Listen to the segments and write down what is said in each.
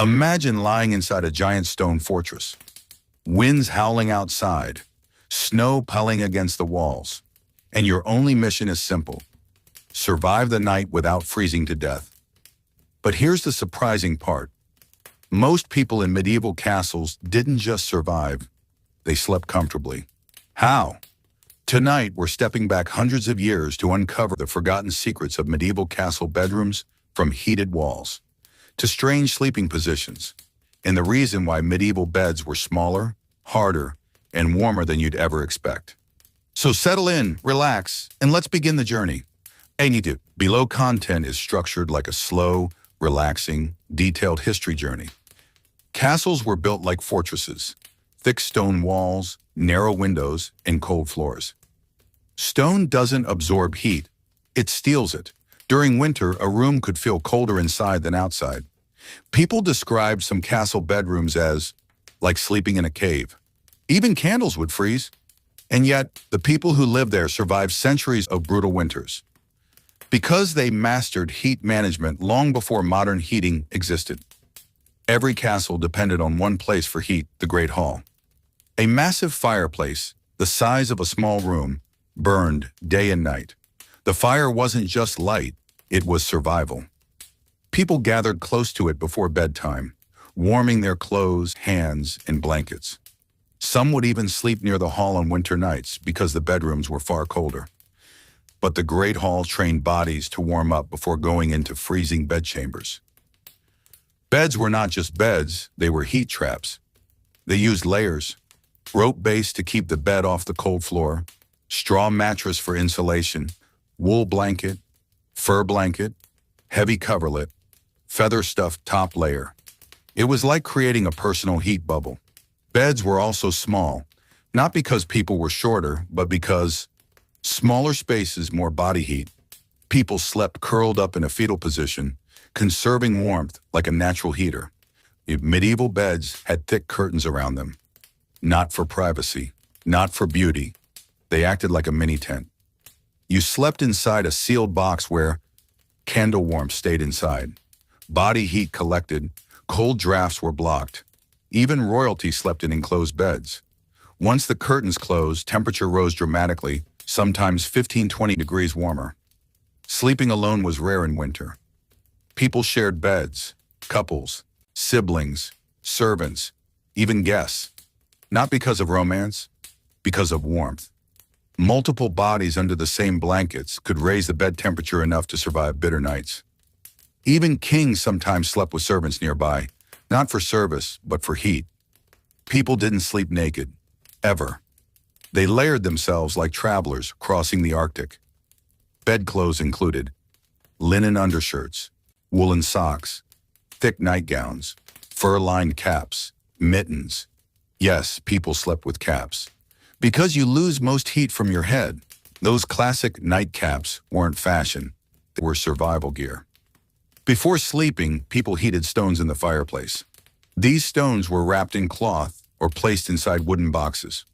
Imagine lying inside a giant stone fortress. Winds howling outside, snow piling against the walls, and your only mission is simple: survive the night without freezing to death. But here's the surprising part. Most people in medieval castles didn't just survive, they slept comfortably. How? Tonight, we're stepping back hundreds of years to uncover the forgotten secrets of medieval castle bedrooms, from heated walls to strange sleeping positions, and the reason why medieval beds were smaller, harder, and warmer than you'd ever expect. So settle in, relax, and let's begin the journey. Below content is structured like a slow, relaxing, detailed history journey. Castles were built like fortresses: thick stone walls, narrow windows, and cold floors. Stone doesn't absorb heat, it steals it. During winter, a room could feel colder inside than outside. People described some castle bedrooms as like sleeping in a cave. Even candles would freeze. And yet, the people who lived there survived centuries of brutal winters, because they mastered heat management long before modern heating existed. Every castle depended on one place for heat: the Great Hall. A massive fireplace, the size of a small room, burned day and night. The fire wasn't just light, it was survival. People gathered close to it before bedtime, warming their clothes, hands, and blankets. Some would even sleep near the hall on winter nights because the bedrooms were far colder. But the Great Hall trained bodies to warm up before going into freezing bedchambers. Beds were not just beds, they were heat traps. They used layers: rope base to keep the bed off the cold floor, straw mattress for insulation, wool blanket, fur blanket, heavy coverlet, feather-stuffed top layer. It was like creating a personal heat bubble. Beds were also small, not because people were shorter, but because smaller spaces, more body heat. People slept curled up in a fetal position, conserving warmth like a natural heater. Medieval beds had thick curtains around them, not for privacy, not for beauty. They acted like a mini tent. You slept inside a sealed box where candle warmth stayed inside. Body heat collected, cold drafts were blocked. Even royalty slept in enclosed beds. Once the curtains closed, temperature rose dramatically, sometimes 15-20 degrees warmer. Sleeping alone was rare in winter. People shared beds: couples, siblings, servants, even guests. Not because of romance, because of warmth. Multiple bodies under the same blankets could raise the bed temperature enough to survive bitter nights. Even kings sometimes slept with servants nearby, not for service, but for heat. People didn't sleep naked, ever. They layered themselves like travelers crossing the Arctic. Bedclothes included linen undershirts, woolen socks, thick nightgowns, fur-lined caps, mittens. Yes, people slept with caps. Because you lose most heat from your head, those classic nightcaps weren't fashion, they were survival gear. Before sleeping, people heated stones in the fireplace. These stones were wrapped in cloth or placed inside wooden boxes.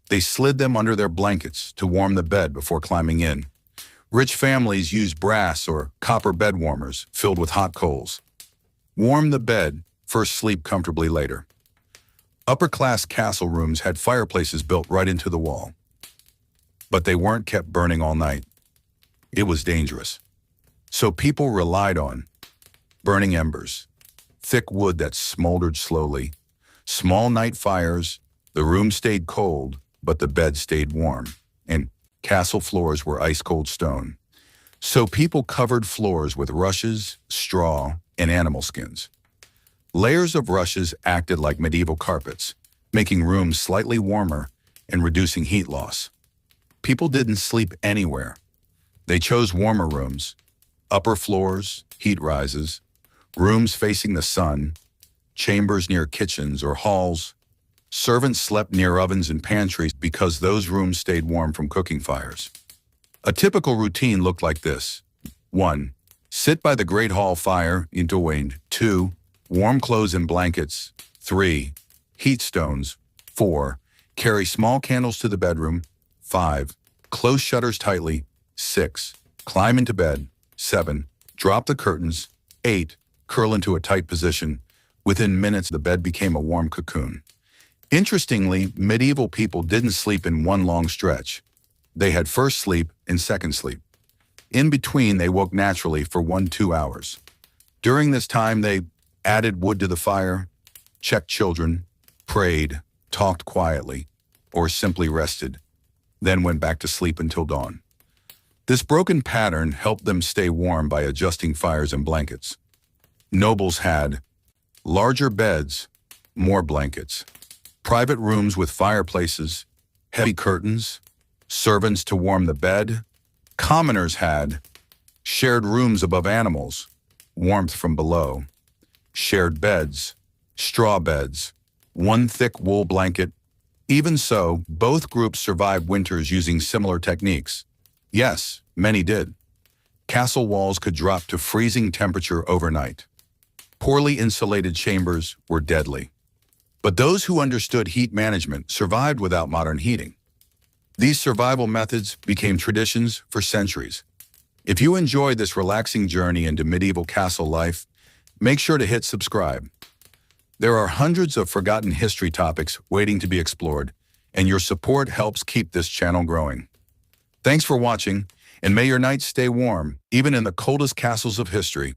They slid them under their blankets to warm the bed before climbing in. Rich families used brass or copper bed warmers filled with hot coals. Warm the bed, first sleep comfortably later. Upper-class castle rooms had fireplaces built right into the wall. But they weren't kept burning all night. It was dangerous. So people relied on burning embers, thick wood that smoldered slowly, small night fires. The room stayed cold, but the bed stayed warm, and castle floors were ice-cold stone. So people covered floors with rushes, straw, and animal skins. Layers of rushes acted like medieval carpets, making rooms slightly warmer and reducing heat loss. People didn't sleep anywhere. They chose warmer rooms, upper floors, heat rises, rooms facing the sun, chambers near kitchens or halls. Servants slept near ovens and pantries because those rooms stayed warm from cooking fires. A typical routine looked like this. 1. Sit by the Great Hall fire, into wind. 2. Warm clothes and blankets. 3. Heat stones. 4. Carry small candles to the bedroom. 5. Close shutters tightly. 6. Climb into bed. 7. Drop the curtains. 8. Curl into a tight position. Within minutes, the bed became a warm cocoon. Interestingly, medieval people didn't sleep in one long stretch. They had first sleep and second sleep. In between, they woke naturally for 1-2 hours. During this time, they added wood to the fire, checked children, prayed, talked quietly, or simply rested, then went back to sleep until dawn. This broken pattern helped them stay warm by adjusting fires and blankets. Nobles had larger beds, more blankets, private rooms with fireplaces, heavy curtains, servants to warm the bed. Commoners had shared rooms above animals, warmth from below, shared beds, straw beds, one thick wool blanket. Even so, both groups survived winters using similar techniques. Yes, many did. Castle walls could drop to freezing temperature overnight. Poorly insulated chambers were deadly. But those who understood heat management survived without modern heating. These survival methods became traditions for centuries. If you enjoyed this relaxing journey into medieval castle life, make sure to hit subscribe. There are hundreds of forgotten history topics waiting to be explored, and your support helps keep this channel growing. Thanks for watching, and may your nights stay warm, even in the coldest castles of history.